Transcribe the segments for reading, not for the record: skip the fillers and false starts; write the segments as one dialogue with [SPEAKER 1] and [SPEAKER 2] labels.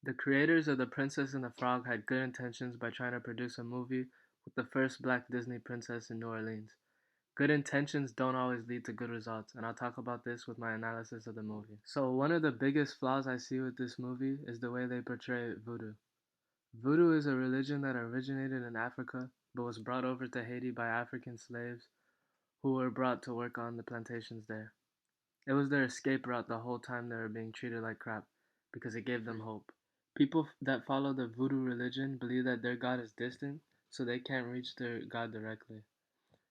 [SPEAKER 1] The creators of The Princess and the Frog had good intentions by trying to produce a movie with the first black Disney princess in New Orleans. Good intentions don't always lead to good results, and I'll talk about this with my analysis of the movie. So, one of the biggest flaws I see with this movie is the way they portray voodoo. Voodoo is a religion that originated in Africa but was brought over to Haiti by African slaves who were brought to work on the plantations there. It was their escape route the whole time they were being treated like crap because it gave them hope. People that follow the voodoo religion believe that their god is distant, so they can't reach their god directly.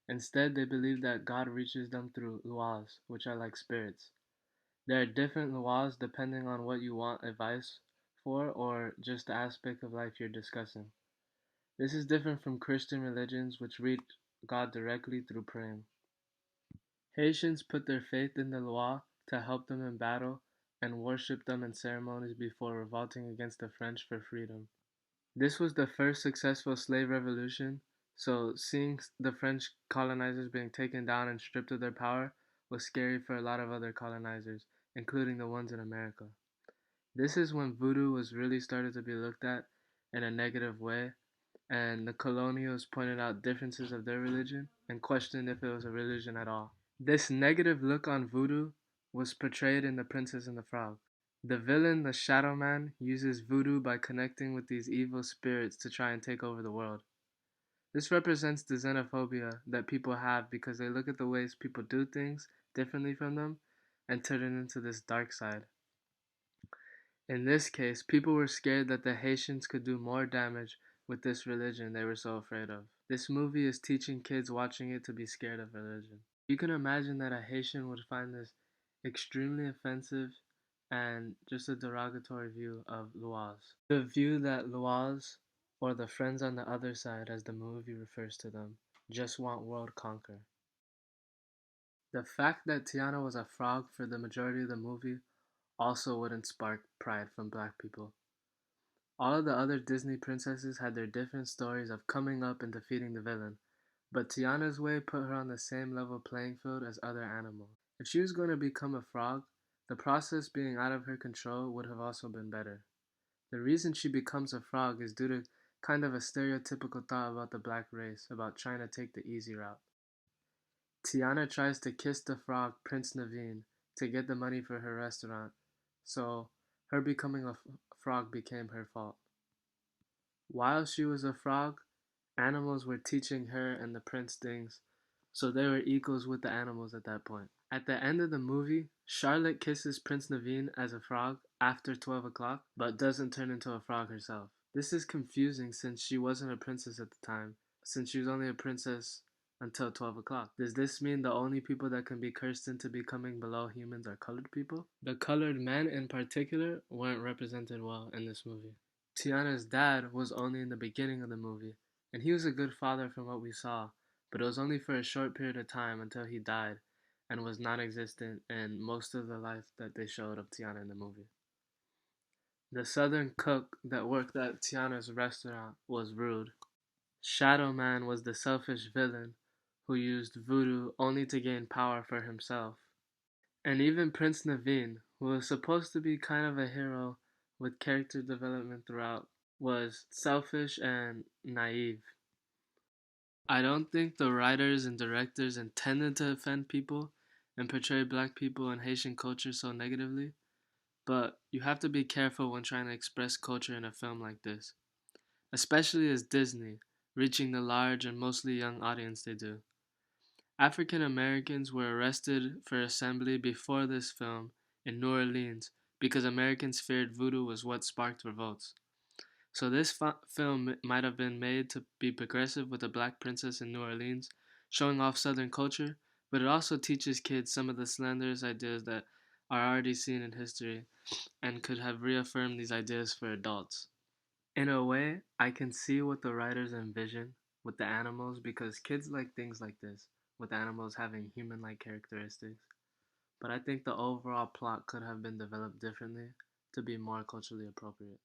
[SPEAKER 1] Instead, they believe that God reaches them through luas, which are like spirits. There are different luas depending on what you want advice for or just the aspect of life you're discussing. This is different from Christian religions, which reach God directly through praying. Haitians put their faith in the Loa to help them in battle and worship them in ceremonies before revolting against the French for freedom. This was the first successful slave revolution, so seeing the French colonizers being taken down and stripped of their power was scary for a lot of other colonizers, including the ones in America. This is when voodoo was really started to be looked at in a negative way, and the colonials pointed out differences of their religion and questioned if it was a religion at all. This negative look on voodoo was portrayed in The Princess and the Frog. The villain, the Shadow Man, uses voodoo by connecting with these evil spirits to try and take over the world. This represents the xenophobia that people have because they look at the ways people do things differently from them and turn it into this dark side. In this case, people were scared that the Haitians could do more damage with this religion they were so afraid of. This movie is teaching kids watching it to be scared of religion. You can imagine that a Haitian would find this extremely offensive and just a derogatory view of Loas. The view that Loas, or the friends on the other side as the movie refers to them, just want world conquer. The fact that Tiana was a frog for the majority of the movie also wouldn't spark pride from black people. All of the other Disney princesses had their different stories of coming up and defeating the villain, but Tiana's way put her on the same level playing field as other animals. If she was going to become a frog, the process being out of her control would have also been better. The reason she becomes a frog is due to kind of a stereotypical thought about the black race, about trying to take the easy route. Tiana tries to kiss the frog Prince Naveen to get the money for her restaurant, so her becoming a frog became her fault. While she was a frog, animals were teaching her and the prince things, so they were equals with the animals at that point. At the end of the movie, Charlotte kisses Prince Naveen as a frog after 12 o'clock, but doesn't turn into a frog herself. This is confusing since she wasn't a princess at the time, since she was only a princess until 12 o'clock. Does this mean the only people that can be cursed into becoming below humans are colored people? The colored men in particular weren't represented well in this movie. Tiana's dad was only in the beginning of the movie, and he was a good father from what we saw, but it was only for a short period of time until he died and was non-existent in most of the life that they showed of Tiana in the movie. The southern cook that worked at Tiana's restaurant was rude. Shadow Man was the selfish villain who used voodoo only to gain power for himself. And even Prince Naveen, who was supposed to be kind of a hero with character development throughout, was selfish and naive. I don't think the writers and directors intended to offend people and portray black people and Haitian culture so negatively, but you have to be careful when trying to express culture in a film like this, especially as Disney, reaching the large and mostly young audience they do. African Americans were arrested for assembly before this film in New Orleans because Americans feared voodoo was what sparked revolts. So this film might have been made to be progressive with a black princess in New Orleans, showing off Southern culture, but it also teaches kids some of the slanderous ideas that are already seen in history and could have reaffirmed these ideas for adults. In a way, I can see what the writers envision with the animals because kids like things like this, with animals having human-like characteristics. But I think the overall plot could have been developed differently to be more culturally appropriate.